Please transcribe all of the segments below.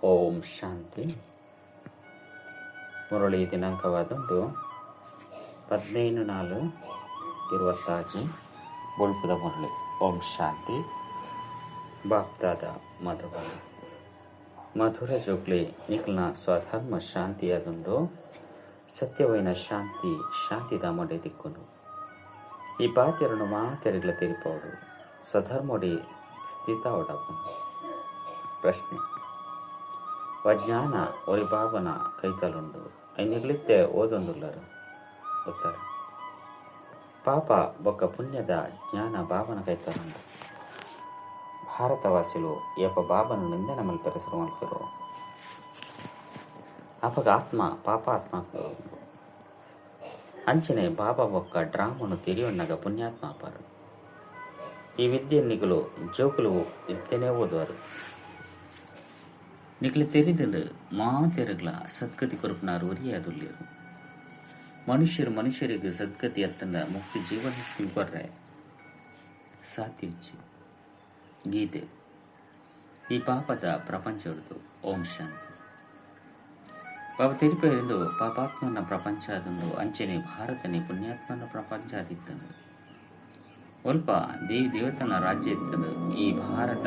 ಓಂ ಶಾಂತಿ. ಮುರಳಿ ದಿನಾಂಕವಾದುಂಟು 15/4/26 ಬೊಳ್ಪುದ ಮುರಳಿ. ಓಂ ಶಾಂತಿ. ಬಾಪ್ದಾದ ಮಧುರ ಜೋಗ್ಲಿ ನಿಖಲ್ನ ಸ್ವಧರ್ಮ ಶಾಂತಿ ಅದುಂಡು ಸತ್ಯವೈನ ಶಾಂತಿಧಾಮಡೆ ದಿಕ್ಕುಂಡು. ಈ ಬಾತ್ಯರನ್ನು ಮಾತೆರಿಗ್ಲ ತೆರಿಪೋಡು ಸ್ವಧರ್ಮಡಿ ಸ್ಥಿತ ಒಡಪುಂಡು. ಪ್ರಶ್ನೆ: ವಜ್ಞಾನ ಒರಿ ಬಾಬನ ಕೈತಲುಂಡು ಐನಿಗ್ಲಿತ್ತೆ ಓದೊಂದುಲ್ಲರು. ಉತ್ತರ: ಪಾಪ ಬೊಕ್ಕ ಪುಣ್ಯದ ಜ್ಞಾನ ಬಾಬನ ಕೈತಲುಂಡು. ಭಾರತವಾಸಿಲು ಯಪ್ಪ ಬಾಬನ ನಿಂದನೆ ಮಲ್ಪೆರೆ ಶುರು ಮಲ್ಪೆರು. ಅಪಗ ಆತ್ಮ ಪಾಪಾತ್ಮ ಅಂಚನೆ ಬಾಬಾ ಬೊಕ್ಕ ಡ್ರಾಮನು ತಿರಿಯೊನ್ನಗ ಪುಣ್ಯಾತ್ಮ ಅಪಾರು. ಈ ವಿದ್ಯೆ ನಿಗುಲು ಜೋಕುಲು ಇದ್ದೇನೆ ಓದುವರು. ನಿಕ್ಲಿ ತೆರಿದು ಮಾತೆರಗ್ಲ ಸದ್ಗತಿ ಕೊರಪನಾರು ಒರಿಯಾದುಲ್ಲೇರು. ಮನುಷ್ಯರಿಗೆ ಸದ್ಗತಿ ಅತ್ತಂದ ಮುಕ್ತಿ ಜೀವನ ಕೊರ್ರೆ ಸಾತ್ಯಿಚ್ಚು ಗೀತೆ. ಈ ಪಾಪದ ಪ್ರಪಂಚ ಹಿಡಿದು ಓಂ ಶಾಂತಿ. ಬಾಬಾ ತೆರಿಪೆಂದು ಪಾಪಾತ್ಮನ ಪ್ರಪಂಚ ಅದೊಂದು ಅಂಚನೆ ಭಾರತನೇ ಪುಣ್ಯಾತ್ಮನ ಪ್ರಪಂಚ ಆದಿತ್ತಂದು ಸ್ವಲ್ಪ ದೇವತನ ರಾಜ್ಯ ಇತ್ತದು. ಈ ಭಾರತ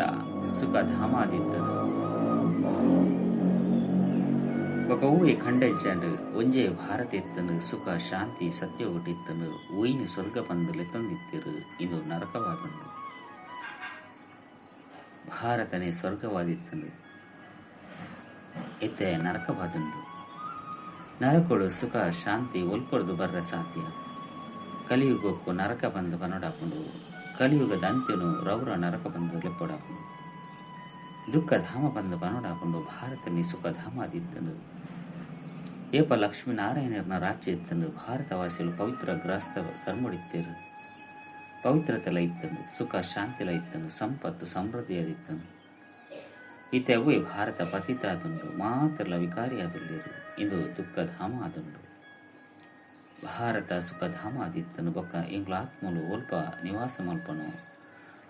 ಸುಖಧಾಮ ಆದಿತ್ತದು. ఒక ఊయి ఖండించాడు ಒಂಜೆ ಭಾರತ ಇತ್ತನು ಸುಖ ಶಾಂತಿ ಸತ್ಯ ಒಟ್ಟಿತ್ತನು ಊಯಿನ ಸ್ವರ್ಗ ಬಂದು ತಂದಿತ್ತಿರು. ಇದು ನರಕವಾದಂದು. ಭಾರತನೇ ಸ್ವರ್ಗವಾದಿತ್ತನು ಎತ್ತೆ ನರಕವಾದಂದು. ನರಕೊಡು ಸುಖ ಶಾಂತಿ ಒಲ್ಪೊರ್ದು ಬರ್ರ ಸಾಧ್ಯ. ಕಲಿಯುಗಕ್ಕೂ ನರಕ ಬಂದು ಬನಡಾಕೊಂಡು ಕಲಿಯುಗದ ಅಂತ್ಯನು ರೌರ ನರಕ ಬಂದು ಲೆಪ್ಪಡಾಕೊಂಡು ದುಃಖಧಾಮ ಬಂದು ಬನಡಾಕೊಂಡು ಭಾರತನೇ ಸುಖಧಾಮ ಆದಿತ್ತನು. ಏಪ ಲಕ್ಷ್ಮೀನಾರಾಯಣರನ್ನ ರಾಜ್ಯ ಇತ್ತಂದು ಭಾರತವಾಸಿಲು ಪವಿತ್ರ ಗ್ರಸ್ತ ಕರ್ಮಡಿತ್ತೇರು. ಪವಿತ್ರತೆಲ ಇತ್ತಂದು ಸುಖ ಶಾಂತಿಲ ಇತ್ತಂದು ಸಂಪತ್ತು ಸಮೃದ್ಧಿಯಾದಿತ್ತಂದು. ಇತೆವೇ ಭಾರತ ಪತಿತ ಆದುಂಡು ಮಾತೆಲ್ಲ ವಿಕಾರಿಯಾದುಲ್ಲೇರು. ಇಂದು ದುಃಖಧಾಮ ಆದುಂಡು. ಭಾರತ ಸುಖಧಾಮ ಆದಿತ್ತನು ಬೊಕ್ಕ ಇಂಗ್ಲ ಆತ್ಮಲು ಒಲ್ಪ ನಿವಾಸ ಮಲ್ಪನು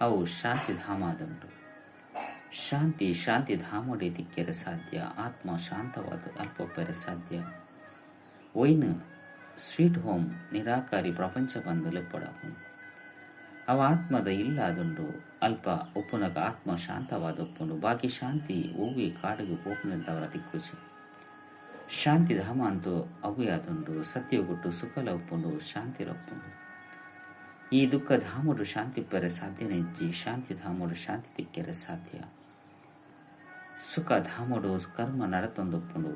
ಅವು ಶಾಂತಿಧಾಮ ಆದುಂಡು. ಶಾಂತಿಧಾಮಡೆ ತಿಕ್ಕೆರೆ ಸಾಧ್ಯ. ಆತ್ಮ ಶಾಂತವಾದ ಅಲ್ಪೊಪ್ಪರೆ ಸಾಧ್ಯ. ಒಯ್ನು ಸ್ವೀಟ್ ಹೋಮ್ ನಿರಾಕಾರಿ ಪ್ರಪಂಚ ಬಂದು ಲೆಪ್ಪಡಾಪುಂಡು. ಅವ ಆತ್ಮದ ಇಲ್ಲ ಅದುಂಡು ಅಲ್ಪ ಒಪ್ಪುನಗ ಆತ್ಮ ಶಾಂತವಾದ ಒಪ್ಪುಂಡು. ಬಾಕಿ ಶಾಂತಿ ಹೂವಿ ಕಾಡಿಗೆ ಪೋಪುನಿದ್ದವರ ತಿಕ್ಕುಚಿ. ಶಾಂತಿಧಾಮ ಅಂತೂ ಅವೇ ಆದುಂಡು. ಸತ್ಯಗೊಟ್ಟು ಸುಖಲ ಒಪ್ಪುಂಡು, ಶಾಂತಿಲ ಒಪ್ಪುಂಡು. ಈ ದುಃಖಧಾಮಡು ಶಾಂತಿ ಪೆರೆ ಸಾಧ್ಯನೇ ಇಜ್ಜಿ ಶಾಂತಿಧಾಮಡು ಶಾಂತಿ ತಿಕ್ಕೆರೆ ಸಾಧ್ಯ. ಸುಖಧಾಮಡು ಕರ್ಮ ನಡತೊಂದೊಪ್ಪುಂಡು.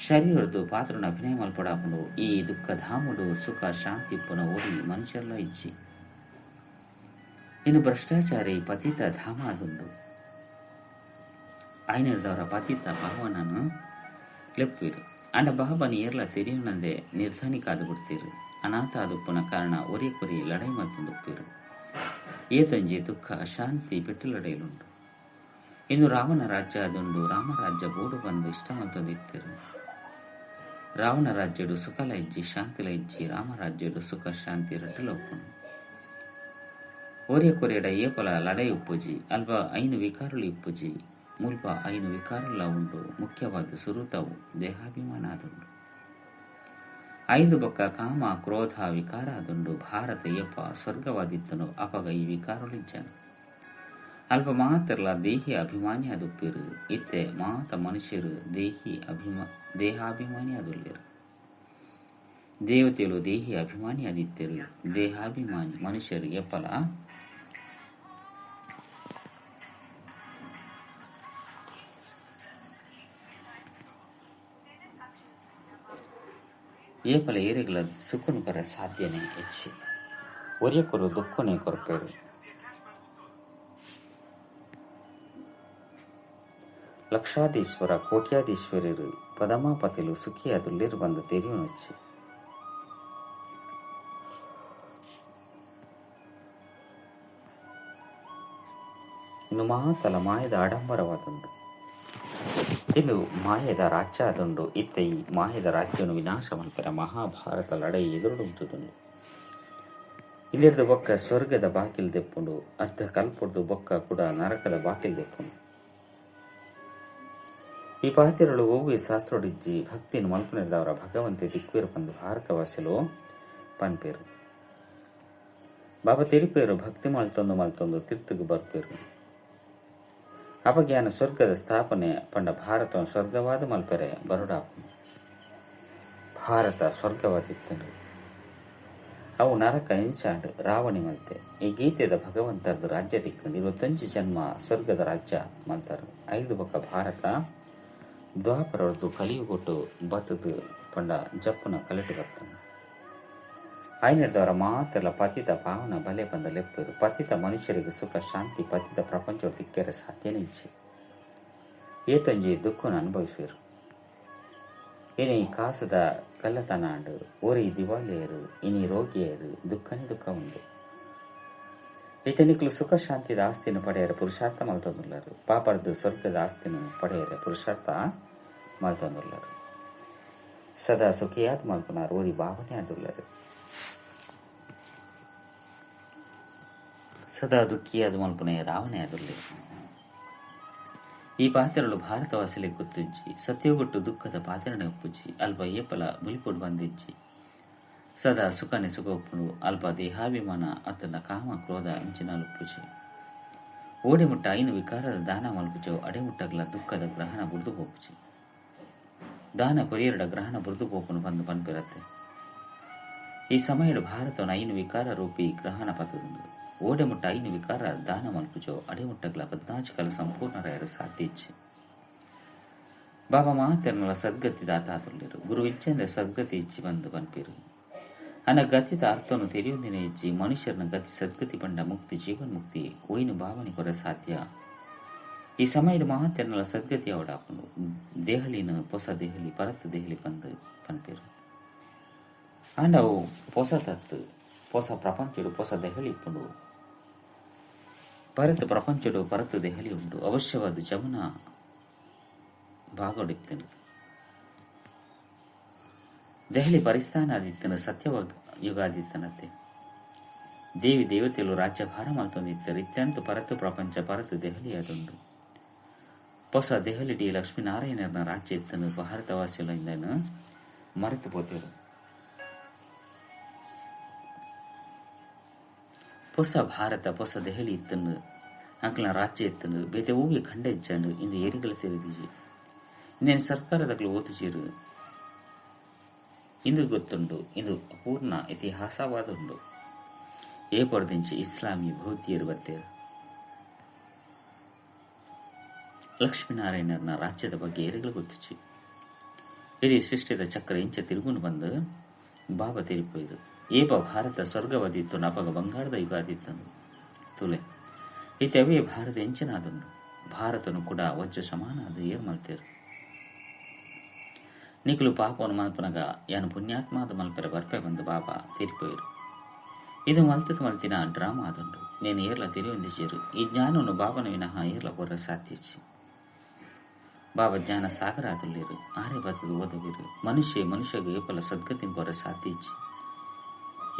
ಶರೀರದ್ದು ಪಾತ್ರನ ಅಭಿನಯ ಮಲ್ಪಡಾಪುಂಡು. ಈ ದುಃಖಧಾಮಡು ಸುಖ ಶಾಂತಿ ಪುನ ಓಡಿ ಮನುಷ್ಯಲ್ಲ ಇಜ್ಜಿ. ಇನ್ನು ಭ್ರಷ್ಟಾಚಾರಿ ಪತಿತ ಧಾಮ ಆದುಂಡು. ಐನದವರ ಪತಿತ ಭಾವನನು ಲೆಪ್ಪಿರು. ಅಂಡ ಬಾಬನ ಏರ್ಲ ತೆರಿಯುನಂದೆ ನಿರ್ಧನಿಕಾದು ಬಿಡ್ತೀರು. ಅನಾಥ ಆದುಪ್ಪನ ಕಾರಣ ಒರಿ ಕೊರಿ ಲಡೈ ಮಲ್ಪುಂದುಪ್ಪಿರು. ಏತೊಂಜಿ ದುಃಖ ಶಾಂತಿ ಪೆಟ್ಟುಲಡೆಯಲುಂಡು. ಇನ್ನು ರಾವಣ ರಾಜ್ಯ ಆದುಂಡು. ರಾಮರಾಜ್ಯ ಬೋಡು ಬಂದು ಇಷ್ಟ ಮಲ್ತೊಂದಿತ್ತಿರು. ರಾವಣ ರಾಜ್ಯಡು ಸುಖಲ ಇಜ್ಜಿ ಶಾಂತಿಲ ಇಜ್ಜಿ. ರಾಮರಾಜ್ಯಡು ಸುಖ ಶಾಂತಿ ರಟ್ಟಲ ಒಪ್ಪುಂಡು. ಒರಿಯ ಕೊರೆಯಡ ಏಪಲ ಲಡೈ ಉಪ್ಪುಜಿ ಅಲ್ಪ ಐನು ವಿಕಾರುలు ಇಪ್ಪುಜಿ. ಮುಲ್ಪ ಐನು ವಿಕಾರುಲ ಉಂಡು. ಮುಖ್ಯವಾದ ಸುರುತವು ದೇಹಾಭಿಮಾನ ಆದುಂಡು. ಐದು ಬೊಕ್ಕ ಕಾಮ ಕ್ರೋಧ ವಿಕಾರ ಆದುಂಡು. ಭಾರತ ಏಪ ಸ್ವರ್ಗವಾದಿತ್ತನು ಅಪಗ ಈ ವಿಕಾರುಲಿಜ್ಜನು. ಅಲ್ಪ ಮಾತೆರ್ಲ ದೇಹಿ ಅಭಿಮಾನಿ ಆದುಪ್ಪಿರು. ಇತ್ತೆ ಮಾತ ಮನುಷ್ಯರು ದೇಹಾಭಿಮಾನಿ ಆದುಲ್ಲೇರು. ದೇವತೆಗಳು ದೇಹಿ ಅಭಿಮಾನಿ ಆದಿತ್ಯರು. ದೇಹಾಭಿಮಾನಿ ಮನುಷ್ಯರು ಏಪಲ ಏರಿಗಳ ಸುಖನು ಕೊರ ಸಾಧ್ಯನೇ ಹೆಚ್ಚಿ. ಒರಿಯಕೊರು ದುಃಖನೇ ಕೊರಪೇರು. ಲಕ್ಷಾಧೀಶ್ವರ ಕೋಟ್ಯಾಧೀಶ್ವರರು ಪದಮಾಪತಿಲು ಸುಖಿಯಾದುಲ್ಲೇರು ಬಂದು ತೆರಿಯುನೊಚ್ಚಿ. ಇನ್ನು ಮಾತಲ ಮಾಯದ ಆಡಂಬರವಾದುಂಡು. ಇದು ಮಾಯದ ರಾಜ್ಯ ಆದುಂಡು. ಇತ್ತೆ ಈ ಮಾಯದ ರಾಜ್ಯನು ವಿನಾಶ ಮಲ್ಪರ ಮಹಾಭಾರತ ಲಡೈ ಎದುರುಡುಂಟುದುಂಡು. ಇಲ್ಲಿರ್ದು ಬೊಕ್ಕ ಸ್ವರ್ಗದ ಬಾಕಿಲ್ ದೆಪ್ಪುಂಡು. ಅರ್ಧ ಕಲ್ಪೊಡ್ದು ಬೊಕ್ಕ ಕೂಡ ನರಕದ ಬಾಕಿಲ್ ದೆಪ್ಪುಂಡು. ಈ ಪಾತಿರಳು ಓವಿ ಶಾಸ್ತ್ರೊಡಿಜ್ಜಿ ಭಕ್ತಿನ ಮಲ್ಪನೆದವರ ಭಗವಂತೆ ದಿಕ್ವೇರು ಬಂದು ಭಾರತವಾಸಿಲು ಪನ್ಪೇರು ಬಾಬಾ ತಿರುಪೇರು ಭಕ್ತಿ ಮಲ್ತೊಂದು ತಿರ್ತುಗು ಬರ್ಪೇರು ಅಪಜ್ಞಾನ ಸ್ವರ್ಗದ ಸ್ಥಾಪನೆ ಪಂಡ ಭಾರತ ಸ್ವರ್ಗವಾದ ಮಲ್ಪೆರೆ ಬರುಡಾಪು ಭಾರತ ಸ್ವರ್ಗವಾದಿತ್ತನು ಅವು ನರಕ ಇಂಚಾಂಡ್ ರಾವಣಿ ಮಲ್ತೆ ಈ ಗೀತೆದ ಭಗವಂತರದು ರಾಜ್ಯ ದಿಕ್ಕಂಡು 25 ಜನ್ಮ ಸ್ವರ್ಗದ ರಾಜ್ಯ ಮಲ್ತಾರು 5 ಬೊಕ್ಕ ಭಾರತ ದ್ವಾಪರದ್ದು ಕಲಿಯುಗೊಟ್ಟು ಬತ್ತದು ಪಂಡ ಜಪ್ಪುನ ಕಲೆಟು ಬರ್ತಾನೆ ಐನದವರ ಮಾತೆಲ್ಲ ಪತಿತ ಪಾವನ ಬಲೆ ಬಂದ ಲೆಪ್ಪರು ಪತಿತ ಮನುಷ್ಯರಿಗೆ ಸುಖ ಶಾಂತಿ ಪತಿತ ಪ್ರಪಂಚ ದಿಕ್ಕರೆ ಸಾಧ್ಯನೇ ಇಚ್ಛೆ ಏತಂಜಿ ದುಃಖನ ಅನುಭವಿಸುವರು ಇನಿ ಕಾಸದ ಕಲ್ಲತನಾಂಡು ಓರಿ ದಿವಾಲಿಯರು ಇನಿ ರೋಗಿಯರು ದುಃಖನೇ ದುಃಖ ಉಂಡು ಈತನಿಕ್ಲು ಸುಖ ಶಾಂತಿದ ಆಸ್ತಿನ ಪಡೆಯರ ಪುರುಷಾರ್ಥ ಮಲ್ತೊಂದುಳ್ಳರು ಪಾಪರ್ದು ಸ್ವರ್ಗದ ಆಸ್ತಿನ ಪಡೆಯರ ಪುರುಷಾರ್ಥ ಮಲ್ತೊಂದುಳ್ಳರು ಸದಾ ಸುಖಿಯಾದ ಮಲ್ಪುನಾರು ಓರಿ ಭಾವನೆ ಆದುಳ್ಳರು ಸದಾ ದುಃಖಿಯಾದ ಮಲ್ಪನೆ ರಾವಣೆ ಆದುಳ್ಳಿ ಈ ಪಾತ್ರಗಳು ಭಾರತವಾಸಲೆ ಗೊತ್ತಿಜ್ಜಿ ಸತ್ಯಗೊಟ್ಟು ದುಃಖದ ಪಾತ್ರನೆ ಒಪ್ಪುಜ್ಜಿ ಅಲ್ಪ ಏಪಲ ಮುಲಿಪುಡು ಬಂದಿಜ್ಜಿ ಸದಾ ಸುಖನೆ ಸುಖ ಒಪ್ಪುಡು ಅಲ್ಪ ದೇಹಾಭಿಮಾನ ಅತನ ಕಾಮ ಕ್ರೋಧ ಇಂಚಿನಲುಪ್ಪುಜಿ ಓಡಿಮುಟ್ಟ ಐನು ವಿಕಾರದ ದಾನ ಮಲ್ಪುಜೋ ಅಡೆಮುಟ್ಟಗಲ ದುಃಖದ ಗ್ರಹಣ ಬುಡ್ದು ಹೋಪುಜಿ ದಾನ ಕೊರಿಯರಡ ಗ್ರಹಣ ಬುಡ್ದು ಹೋಪುನು ಬಂದು ಪನ್ಪಿರತ್ತೆ ಈ ಸಮಯದ ಭಾರತನ ಐನು ವಿಕಾರ ರೂಪಿ ಗ್ರಹಣ ಪತದುಂಡು ಓಡೆಮುಟ್ಟ ಐನು ವಿಕಾರ ದಾನ ಮಲ್ಪುಜೋ ಅಡೆಮುಟ್ಟಗಲ 14 ಕಲ ಸಂಪೂರ್ಣರಾಯರ ಸಾಧ್ಯಚ್ಚೆ ಬಾಬಾ ಮಾತೆರ್ನಲ ಸದ್ಗತಿ ದಾತಾತುಳ್ಳಿರು ಗುರು ಇಚ್ಛೆಂದ ಸದ್ಗತಿ ಇಚ್ಚಿ ಬಂದು ಪನ್ಪಿರು ಅನ್ನ ಗತಿದ ಅರ್ಥವನ್ನು ತಿಳಿಯುವುದಿನ ಇಚ್ಚಿ ಮನುಷ್ಯರನ ಗತಿ ಸದ್ಗತಿ ಪಂಡ ಮುಕ್ತಿ ಜೀವನ್ ಮುಕ್ತಿ ಒಯ್ನು ಭಾವನೆ ಕೊರ ಸಾಧ್ಯ ಈ ಸಮಯದ ಮಾತೆರ್ನಲ ಸದ್ಗತಿ ಅವಡಾಪುಂಡು ದೇಹಲಿನ ಹೊಸ ದೇಹಲಿ ಪರತ್ ದೇಹಲಿ ಬಂದು ಪನ್ಪಿರು ಆಂಡವು ಹೊಸ ತತ್ತು ಹೊಸ ಪ್ರಪಂಚಡು ಹೊಸ ದೆಹಲಿ ಇಪ್ಪುಂಡು ಪರತ್ ಪ್ರಪಂಚಡು ಪರತ್ ದೆಹಲಿ ಉಂಡು ಅವಶ್ಯವಾದ ಜಮುನ ಭಾಗಡಿತ್ತನು ದೆಹಲಿ ಪರಿಸ್ಥಾನ ಆದಿತ್ತನು ಸತ್ಯವ ಯುಗಾದಿತ್ತನತ್ತೆ ದೇವಿ ದೇವತೆಗಳು ರಾಜ್ಯಭಾರ ಮಲ್ತೊಂದಿತ್ತರು ಇತ್ಯಂತ ಪರತ್ ಪ್ರಪಂಚ ಪರತ್ ದೆಹಲಿ ಅದುಂಡು ಹೊಸ ದೆಹಲಿ ಡಿ ಲಕ್ಷ್ಮೀನಾರಾಯಣನ ರಾಜ್ಯ ಇತ್ತನು ಭಾರತವಾಸಿಗಳಿಂದನು ಮರೆತು ಹೋದರು ಹೊಸ ಭಾರತ ಹೊಸ ದೆಹಲಿ ಇತ್ತನ್ನು ಅಂಕಲ್ನ ರಾಜ್ಯ ಇತ್ತನ್ನು ಬೇತೆ ಹೂವಿ ಖಂಡ ಇಜ್ಜಂಡು ಇಂದು ಏರಿಗಳ ತೆರೆದಿಜಿ ಇಂದೇನು ಸರ್ಕಾರದಗಳು ಓದಿಜಿರು ಇಂದು ಗೊತ್ತುಂಡು ಇಂದು ಅಪೂರ್ಣ ಇತಿಹಾಸವಾದ ಉಂಡು ಏಪರ್ದಿಂಚಿ ಇಸ್ಲಾಮಿ ಬೌದ್ಧಿಯರು ಬರ್ತೇರು ಲಕ್ಷ್ಮೀನಾರಾಯಣನ ರಾಜ್ಯದ ಬಗ್ಗೆ ಏರಿಗಳು ಗೊತ್ತಿಚ್ಚಿ ಇಡೀ ಸೃಷ್ಟಿದ ಚಕ್ರ ಇಂಚ ತಿರುಗುನು ಬಂದು ಬಾಬಾ ತೆರಿಪೋಯ್ದು ಏಪ ಭಾರತ ಸ್ವರ್ಗವಾದಿತ್ತು ನಪಗ ಬಂಗಾಳದ ಯುಗಾದಿತ್ತನು ತುಲೆ ಇತವೇ ಭಾರತ ಎಂಚಿನಾದುಂಡು ಭಾರತನು ಕೂಡ ವಜ್ರ ಸಮಾನ ಅದು ಏರ್ ಮಲ್ತೇರು ನಿಖಲು ಪಾಪವನ್ನು ಮಲ್ಪನಗ ಯಾನು ಪುಣ್ಯಾತ್ಮಾದ ಮಲ್ಪರ ಬರ್ಪೆ ಬಂದು ಬಾಬಾ ತೀರಿಪೋಯರು ಇದು ಮಲ್ತದ ಮಲ್ತಿನ ಡ್ರಾಮಾ ಆದುಂಡು నేను ಏರ್ಲ ತಿಳಿಯೊಂದಿಸಿರು ಈ ಜ್ಞಾನವನ್ನು ಬಾಬನ ವಿನಃ ಏರ್ಲ ಕೊರ ಸಾಧ್ಯಚ್ಚಿ ಬಾಬಾ ಜ್ಞಾನ ಸಾಗರ ಆದುಳ್ಳಿರು ಆರೆ ಬರ್ತದ ಓದವಿರು ಮನುಷ್ಯಗೆ ಏಪಲ ಸದ್ಗತಿನ ಕೊರ ಸಾಧ್ಯಚ್ಚಿ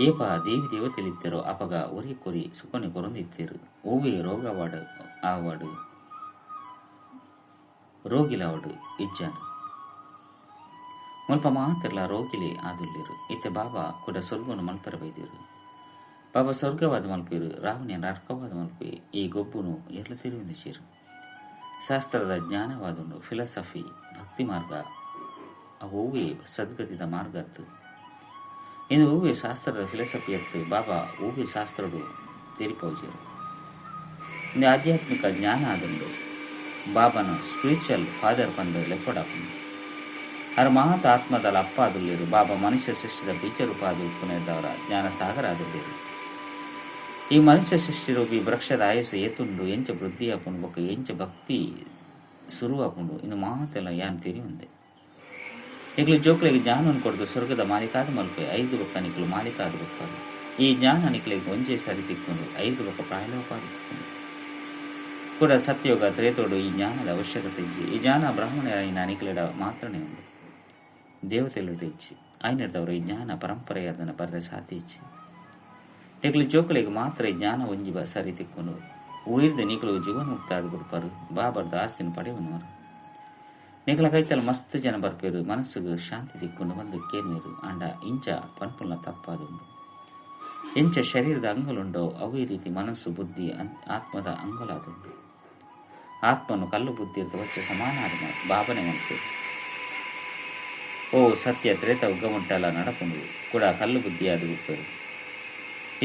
ಏಪ ದೇವಿ ದೇವತೆಲಿತ್ತರೋ ಅಪಗ ಒರಿ ಕೊರಿ ಸುಖನೆ ಕೊರೊಂದಿತ್ತೇರು ಓವೇ ರೋಗವಾಡು ಆವಾಡು ರೋಗಿಲವಾಡು ಇಜ್ಜಾನು ಮುಲ್ಪ ಮಾತಿರ್ಲ ರೋಗಿಲೆ ಆದುಳ್ಳಿರು ಇತ್ತೆ ಬಾಬಾ ಕೂಡ ಸ್ವರ್ಗವನ್ನು ಮಲ್ಪರ ಬೈದಿರು ಬಾಬಾ ಸ್ವರ್ಗವಾದ ಮಲ್ಪಿರು ರಾವಣಿಯ ನರಕವಾದ ಮಲ್ಪಿ ಈ ಗೊಬ್ಬುನು ಎಲ್ಲ ತಿಳಿಯುಂದಿಸಿರು ಶಾಸ್ತ್ರದ ಜ್ಞಾನವಾದುಂಡು ಫಿಲಾಸಫಿ ಭಕ್ತಿ ಮಾರ್ಗ ಅವೇ ಸದ್ಗತಿದ ಮಾರ್ಗ ಅತ್ತು ಇನ್ನು ಹೂವೆ ಶಾಸ್ತ್ರದ ಫಿಲಾಸಫಿ ಅತ್ತು ಬಾಬಾ ಹೂವೆ ಶಾಸ್ತ್ರಡು ತೆರಿಪೌಜರು ಇಂದು ಆಧ್ಯಾತ್ಮಿಕ ಜ್ಞಾನ ಆದುಂಡು ಬಾಬಾನ ಸ್ಪಿರಿಚುವಲ್ ಫಾದರ್ ಬಂದು ಲೆಪ್ಪಡಾಪುಂಡು ಅರ ಮಹತ್ ಆತ್ಮದಲ ಅಪ್ಪ ಆದುಳ್ಳಿರು ಬಾಬಾ ಮನುಷ್ಯ ಸೃಷ್ಟಿದ ಬೀಜರೂಪ ಆದು ಪುನರ್ದವರ ಜ್ಞಾನ ಸಾಗರ ಆದುಳ್ಳಿರು ಈ ಮನುಷ್ಯ ಸೃಷ್ಟಿ ರೂಪಿ ವೃಕ್ಷದ ಆಯಸ್ಸು ಏತುಂಡು ಎಂಚ ವೃದ್ಧಿ ಆಪುಂಡು ಬೊಕ್ಕ ಎಂಚ ಭಕ್ತಿ ಶುರು ಆಪುಂಡು ಇನ್ನು ಮಾತೆಲ್ಲ ಯಾನ್ ತಿಳಿಯುಂದೆ ನಿಕ್ಲು ಜೋಕ್ಲಿಗೆ ಜ್ಞಾನವನ್ನು ಕೊಡದು ಸ್ವರ್ಗದ ಮಾಲಿಕಾದ ಮಲ್ಪೆ 5 ಬೊಕ್ಕ ನಿಕ್ಲು ಮಾಲಿಕಾದ ಬೊಕ್ಕದು ಈ ಜ್ಞಾನ ನಿಕ್ಲಿಗೆ ಒಂಜೇ ಸಾರಿ ತಿಕ್ಕೊಂಡು 5 ಬೊಕ್ಕ ಪ್ರಾಯಲೋಪಾದ ತಿಕ್ಕೊಂಡು ಕೂಡ ಸತ್ಯೋಗ ತ್ರೇತೋಡು ಈ ಜ್ಞಾನದ ಅವಶ್ಯಕತೆ ಇಜ್ಜಿ ಈ ಜ್ಞಾನ ಬ್ರಾಹ್ಮಣ ನಿಕ್ಲಿಡ ಮಾತ್ರನೇ ಉಂಡು ದೇವತೆಗಳು ಇಚ್ಚಿ ಆಯ್ನದವರು ಈ ಜ್ಞಾನ ಪರಂಪರೆಯಾದನ ಬರೆದ ಸಾಧ್ಯ ಇಚ್ಚಿ ನಿಕ್ಲು ಜೋಕ್ಲಿಗೆ ಮಾತ್ರ ಈ ಜ್ಞಾನ ಒಂಜಿ ಸಾರಿ ತಿಕ್ಕೊಂಡು ಉಯಿರ್ದು ನಿಕ್ಲು ಜೀವನ್ಮುಕ್ತ ಆದ ಗುರುಪರು ಬಾಬರ್ದ ಆಸ್ತಿನ ಪಡೆಯುವನವರು ನಿಕಲ ಕೈತಲ್ ಮಸ್ತ್ ಜನ ಬರ್ಪೇರು ಮನಸ್ಸಿಗೆ ಶಾಂತಿ ತಿಕ್ಕೊಂಡು ಬಂದು ಕೇರ್ಮೇರು ಅಂಡ ಇಂಚ ಪನ್ಪುಲ್ನ ತಪ್ಪಾದುಂಡು. ಎಂಚ ಶರೀರದ ಅಂಗಲುಂಡೋ ಅವು ಈ ರೀತಿ ಮನಸ್ಸು ಬುದ್ಧಿ ಆತ್ಮದ ಅಂಗಲಾದುಂಡು. ಆತ್ಮನು ಕಲ್ಲು ಬುದ್ಧಿ ಇರ್ತ ವಚ್ಚ ಸಮಾನಾದ ಭಾವನೆ ಮಾಡ್ತೇವೆ. ಓ ಸತ್ಯ ತ್ರೇತ ಉಗ್ಗಮುಟ್ಟೆಲ್ಲ ನಡಪುಂಡು ಕೂಡ ಕಲ್ಲು ಬುದ್ಧಿ ಅದು ಉಪ್ಪೇರು.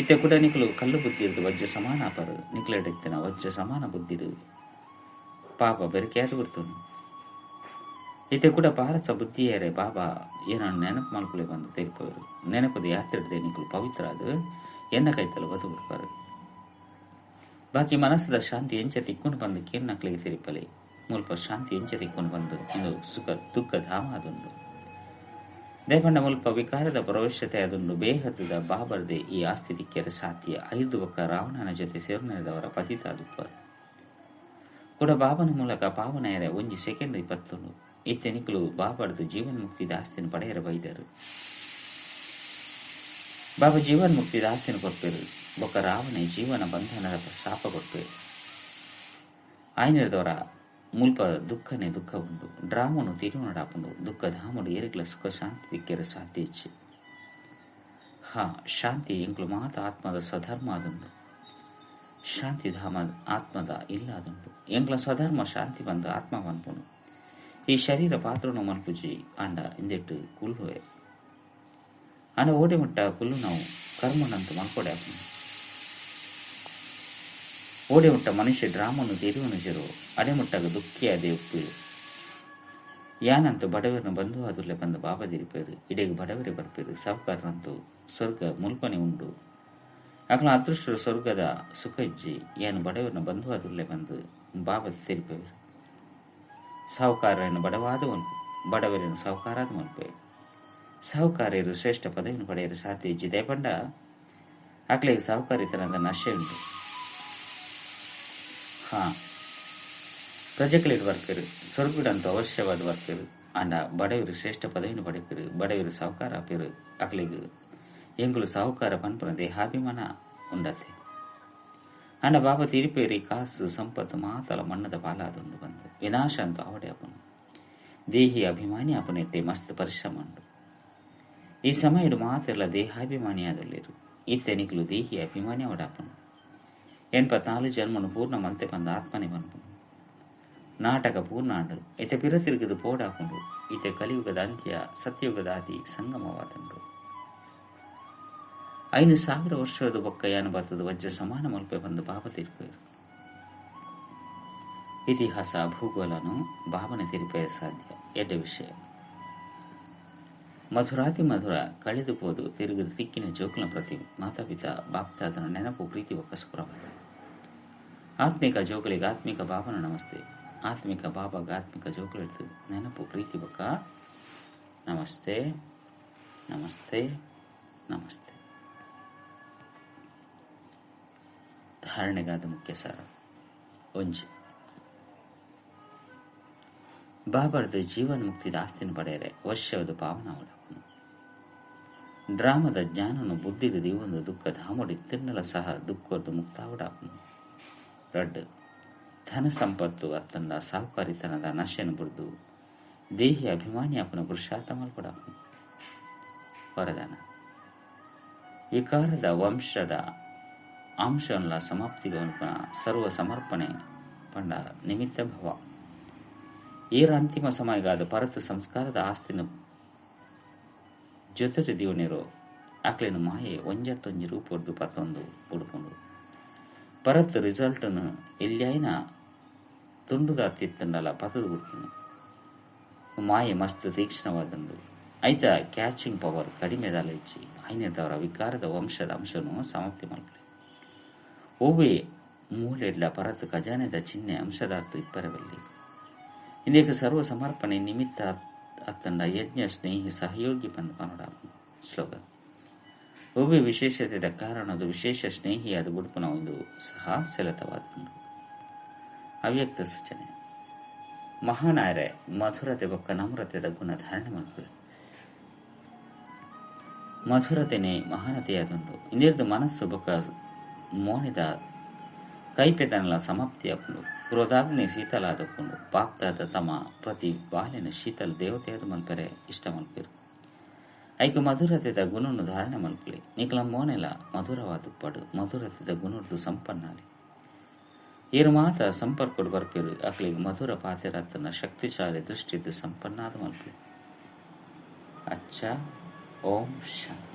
ಇತ್ತೆ ಕೂಡ ನಿಕಲು ಕಲ್ಲು ಬುದ್ಧಿ ಇರ್ದು ವಜ್ಜ ಸಮಾನ ಅಪರು ನಿಕ್ಲೆಡಿತ್ತಿನ ವಜ್ಜ ಸಮಾನ ಬುದ್ಧಿರು ಪಾಪ ಬೆರಕೆಯಾದು ಬಿಡ್ತನು. ಇತ್ತೆ ಕೂಡ ಪಾರಸ ಬುದ್ಧಿಯರೇ ಬಾಬಾ ಏನನ್ನು ನೆನಪು ಮಲ್ಕುಲೆ ಬಂದು ತೆರಿಪವರು. ನೆನಪದ ಯಾತ್ರೆ ನಿಕಲು ಪವಿತ್ರ ಅದು ಎನ್ನ ಕೈತಲು ಬದು ಬಿಡ್ಪಾರು. ಬಾಕಿ ಮನಸ್ಸದ ಶಾಂತಿ ಎಂಚ ತಿಕ್ಕೊಂಡು ಬಂದು ಕೇರ್ನಕ್ಲಿಗೆ ತಿರುಪಲೆ ಮುಲ್ಪ ಶಾಂತಿ ಎಂಚ ತಿಕ್ಕೊಂಡು ಬಂದು ಇದು ಸುಖ ದುಃಖ ಧಾಮ ಅದುಂಡು. ದೇಪಂಡ ಮುಲ್ಪ ವಿಕಾರದ ಪ್ರವೇಶತೆ ಅದೊಂದು ಬೇಹದ ಬಾಬರ್ದೆ ಈ ಆಸ್ತಿ ತಿಕ್ಕೆರೆ ಸಾಧ್ಯ. 5 ಒಕ್ಕ ರಾವಣನ ಜೊತೆ ಸೇರ್ನೆದವರ ಪತಿತ ದುಪ್ಪರು ಕೂಡ ಬಾಬನ ಮೂಲಕ ಪಾವನೆಯರೆ 1 ಸೆಕೆಂಡ್ 21 ಇತ್ತೆ ನಿಕಲು ಬಾಬರ್ದು ಜೀವನ್ ಮುಕ್ತಿದ ಆಸ್ತಿನ ಪಡೆಯರ ಬೈದರು. ಬಾಬಾ ಜೀವನ್ ಮುಕ್ತಿದ ಆಸ್ತಿನ ಕೊಡ್ಪೇರು. ಬೊಕ್ಕ ರಾವಣೆ ಜೀವನ ಬಂಧನದ ಶಾಪ ಕೊಡ್ಪೇರು. ಆಯ್ನದವರ ಮುಲ್ಪ ದುಃಖನೇ ದುಃಖ ಉಂಡು. ಡ್ರಾಮನು ತಿರುನಡಾಪುಂಡು ದುಃಖ ಧಾಮಡು ಏರಿಗ್ಲ ಸುಖ ಶಾಂತಿ ತಿಕ್ಕೆರೆ ಸಾಧ್ಯ ಇಚ್ಛೆ. ಶಾಂತಿ ಎಂಕ್ಲು ಮಾತ ಆತ್ಮದ ಸ್ವಧರ್ಮ ಅದುಂಡು. ಶಾಂತಿ ಧಾಮ ಆತ್ಮದ ಇಲ್ಲ ಅದುಂಡು. ಎಂಕ್ಲ ಸ್ವಧರ್ಮ ಶಾಂತಿ ಬಂದು ಆತ್ಮ ಬಂದ್ಪುಂಡು. ಈ ಶರೀರ ಪಾತ್ರನು ಮಲ್ಪುಜಿ ಅಂಡ ಇಂದೆಟ್ಟು ಕುಲ್ಹುವೆ ಅನ ಓಡೆ ಮುಟ್ಟ ಕುಲ್ಲು ನಾವು ಕರ್ಮನಂತು ಮಲ್ಕೊಡೆ ಆಪುಂಡು. ಓಡೆ ಮುಟ್ಟ ಮನುಷ್ಯ ಡ್ರಾಮನು ತಿರುವನು ಜರು ಅಡೆಮುಟ್ಟಾಗ ದುಃಖಿಯಾದೆ ಉಪ್ಪೇರು. ಯಾನಂತೂ ಬಡವರನ್ನು ಬಂಧು ಅದುರ್ಲೆ ಬಂದು ಬಾಬಾ ತಿರುಪೇರು. ಇಡೆಗೆ ಬಡವರೇ ಬರ್ಪೇರು. ಸಾವುಕಾರನಂತೂ ಸ್ವರ್ಗ ಮುಲ್ಪನೆ ಉಂಡು. ಅಕಲ ಅದೃಷ್ಟರು ಸ್ವರ್ಗದ ಸುಖ ಇಜ್ಜಿ ಏನು ಬಡವರನ್ನು ಬಂಧು ಅದುರ್ಲೆ ಬಂದು ಬಾಬಾ ತಿರುಪೇರು. ಸಾಹುಕಾರರನ್ನು ಬಡವಾದ ಮಲ್ಪು ಬಡವರನ್ನು ಸಾಹುಕಾರಾದ ಮಲ್ಪೆ. ಸಾಹುಕಾರ್ಯರು ಶ್ರೇಷ್ಠ ಪದವಿಯನ್ನು ಪಡೆಯಲು ಸಾಧ್ಯ ಇಜ್ಜಿ ದೇಪಂಡ ಅಕ್ಲೆಗೆ ಸಾಹುಕಾರಿತನದ ನಶೆ ಉಂಟು. ಪ್ರಜೆಗಳಿಡ್ ಬರ್ಪೇರು ಸ್ವರ್ಗುಡಂತೂ ಅವಶ್ಯವಾದ ಬರ್ಪೇರು ಅಂಡ ಬಡವರು ಶ್ರೇಷ್ಠ ಪದವಿಯನ್ನು ಪಡೆಪೇರು. ಬಡವರು ಸಾಹುಕಾರ ಆಪೇರು ಅಕ್ಲೆಗೆ ಎಂಗುಲು ಸಾಹುಕಾರ ಪನ್ಪುನ ದೇಹಾಭಿಮಾನ ಉಂಡತೆ ಅಂಡ ಬಾಬಾ ತಿರುಪೇರಿ ಕಾಸು ಸಂಪತ್ತು ಮಾತಲ ಮಣ್ಣದ ಪಾಲಾದುಂಡು ಬಂದು ವಿನಾಶ ಅಂತೂ ಅವಡೆ ಅಪನು ದೇಹಿ ಅಭಿಮಾನಿ ಅಪನೆಟ್ಟೆ ಮಸ್ತ್ ಪರಿಶ್ರಮ ಉಂಡು. ಈ ಸಮಯಡು ಮಾತೆಲ್ಲ ದೇಹಾಭಿಮಾನಿಯಾದಲ್ಲಿರು ಇತ್ತೆ ನಿಕ್ಲು ದೇಹಿ ಅಭಿಮಾನಿ ಅವಡಾಪನು 84 ಜನ್ಮನು ಪೂರ್ಣ ಮಲ್ತೆ ಬಂದ ಆತ್ಮನೆ ಬಂದ್ಪುಂಡು. ನಾಟಕ ಪೂರ್ಣಾಂಡು ಇತ್ತೆ ಪಿರ ತಿರುಗಿದು ಪೋಡಾಪುಂಡು. ಇತ್ತೆ ಕಲಿಯುಗದ ಅಂತ್ಯ ಸತ್ಯಯುಗದ ಆದಿ ಸಂಗಮವಾದಂಡು. 5,000 ವರ್ಷದ ಬೊಕ್ಕಯ್ಯನ ಬರ್ತದ ವಜ್ರ ಸಮಾನ ಮಲ್ಪೆ ಬಂದು ಬಾಬಾ ತಿರುಪೇರು. ಇತಿಹಾಸ ಭೂಗೋಳನು ಬಾಬನ ತಿರುಪೇರ ಸಾಧ್ಯ ಎಡ್ಡ ವಿಷಯ. ಮಧುರಾತಿ ಮಧುರ ಕಳೆದು ಹೋದು ತಿರುಗಿದ ತಿಕ್ಕಿನ ಜೋಕುಲ ಪ್ರತಿ ಮಾತಾಪಿತ ಬಾಪ್ತಾದನ ನೆನಪು ಪ್ರೀತಿ ಒಕ್ಕ ಸುಪ್ರಭಾತ. ಆತ್ಮಿಕ ಜೋಕುಲಿಗೆ ಆತ್ಮಿಕ ಬಾಬನ ನಮಸ್ತೆ. ಆತ್ಮಿಕ ಬಾಬಾಗ ಆತ್ಮಿಕ ಜೋಕುಲಿಡ್ತು ನೆನಪು ಪ್ರೀತಿ ಒಕ್ಕ ನಮಸ್ತೆ ನಮಸ್ತೆ ನಮಸ್ತೆ. ಧಾರಣೆಗಾದ ಮುಖ್ಯ ಸಾರ ಒಂಜಿ ಬಾಬರ್ದು ಜೀವನ್ ಮುಕ್ತಿದ ಆಸ್ತಿನ ಪಡೆಯರೆ ವರ್ಷವದು ಪಾವನ ಅವಡಪ್ಪನು. ಡ್ರಾಮದ ಜ್ಞಾನನು ಬುದ್ಧಿಗೆ ದಿವೊಂದು ದುಃಖ ಧಾಮಡಿ ತಿನ್ನಲ ಸಹ ದುಃಖದ್ದು ಮುಕ್ತಾವಡಪ್ಪನು. ರಡ್ಡು ಧನ ಸಂಪತ್ತು ಅತ್ತಂದ ಸಾಹುಕಾರಿತನದ ನಶೆನು ಬುರ್ದು ದೇಹಿ ಅಭಿಮಾನಿ ಅಪ್ಪನ ಪುರುಷಾರ್ಥ ಮಲ್ಪಡಪ್ಪನು. ವರದಾನ ವಿಕಾರದ ವಂಶದ ಅಂಶನ್ಲ ಸಮಾಪ್ತಿಗೆ ಸರ್ವ ಸಮರ್ಪಣೆ ಪಂಡ ನಿಮಿತ್ತ ಭವ. ಏರ ಅಂತಿಮ ಸಮಯಗಾದ ಪರತ್ ಸಂಸ್ಕಾರದ ಆಸ್ತಿನ ಜೊತೆ ದಿವನಿರೋ ಆಕ್ಲೇನು ಮಾಯೆ ಒಂಜತ್ತೊಂಜಿ ರೂಪೊಡ್ದು 11 ಪುಡ್ಕೊಂಡು ಪರತ್ ರಿಸಲ್ಟ್ನು ಎಲ್ಲಿಯಾಯಿನ ತುಂಡುದ ತಿತ್ತಂಡಲ ಪತದು ಬಿಡ್ತೀನಿ. ಮಾಯೆ ಮಸ್ತ್ ತೀಕ್ಷ್ಣವಾದಂದು ಐತ ಕ್ಯಾಚಿಂಗ್ ಪವರ್ ಕಡಿಮೆದಲ್ಲ ಇಚ್ಚಿ ಐನದವರ ವಿಕಾರದ ವಂಶದ ಅಂಶನು ಸಮಾಪ್ತಿ ಮಾಡ್ತಾರೆ. ಓವೇ ಮೂಲೆಡ್ಲ ಪರತ್ ಖಜಾನೆದ ಚಿಹ್ನೆ ಅಂಶದಾತ್ತು ಇಪ್ಪರವಲ್ಲಿ ಇಂದೇಕ ಸರ್ವ ಸಮರ್ಪಣೆ ನಿಮಿತ್ತ ಅತ್ತಂಡ ಯಜ್ಞ ಸ್ನೇಹಿ ಸಹಯೋಗಿ ಬಂದು ಪನೋಡ ಶ್ಲೋಕ. ಒಬ್ಬ ವಿಶೇಷತೆದ ಕಾರಣದ ವಿಶೇಷ ಸ್ನೇಹಿಯಾದ ಬುಡುಪನ ಒಂದು ಸಹ ಸೆಳೆತವಾದ ಅವ್ಯಕ್ತ ಸೂಚನೆ. ಮಹಾನಾಯರೆ ಮಧುರತೆ ಬೊಕ್ಕ ನಮ್ರತೆದ ಗುಣ ಧಾರಣೆ ಮಾಡ್ತಾರೆ. ಮಧುರತೆನೆ ಮಹಾನತೆಯಾದುಂಡು ಇಂದಿರ್ದು ಮನಸ್ಸು ಬೊಕ್ಕ ಮೋನಿದ ಕೈಪೆದನಲ ಸಮಾಪ್ತಿ ಅಪ್ಪುಂಡು ಕ್ರೋಧಾಗ್ನಿ ಶೀತಲಾದಕೊಂಡು ಪಾಪ್ದಾದ ತಮ್ಮ ಪ್ರತಿ ಬಾಲಿನ ಶೀತಲ ದೇವತೆಯಾದ ಮಲ್ಪರೆ ಇಷ್ಟ ಮಲ್ಪಿರು. ಐಕು ಮಧುರತೆದ ಗುಣನು ಧಾರಣೆ ಮಲ್ಪಲಿ ನಿಖಲ ಮೋನೆಲ ಮಧುರವಾದ ಪಡು ಮಧುರತೆದ ಗುಣದ್ದು ಸಂಪನ್ನಾಲಿ ಏರು ಮಾತ ಸಂಪರ್ಕಡು ಬರ್ಪಿರು ಅಕ್ಲಿಗೆ ಮಧುರ ಪಾತಿರತ್ತನ ಶಕ್ತಿಶಾಲಿ ದೃಷ್ಟಿದ್ದು ಸಂಪನ್ನಾದ ಮಲ್ಪಲಿ. ಅಚ್ಚ ಓಂ ಶಾಂತಿ.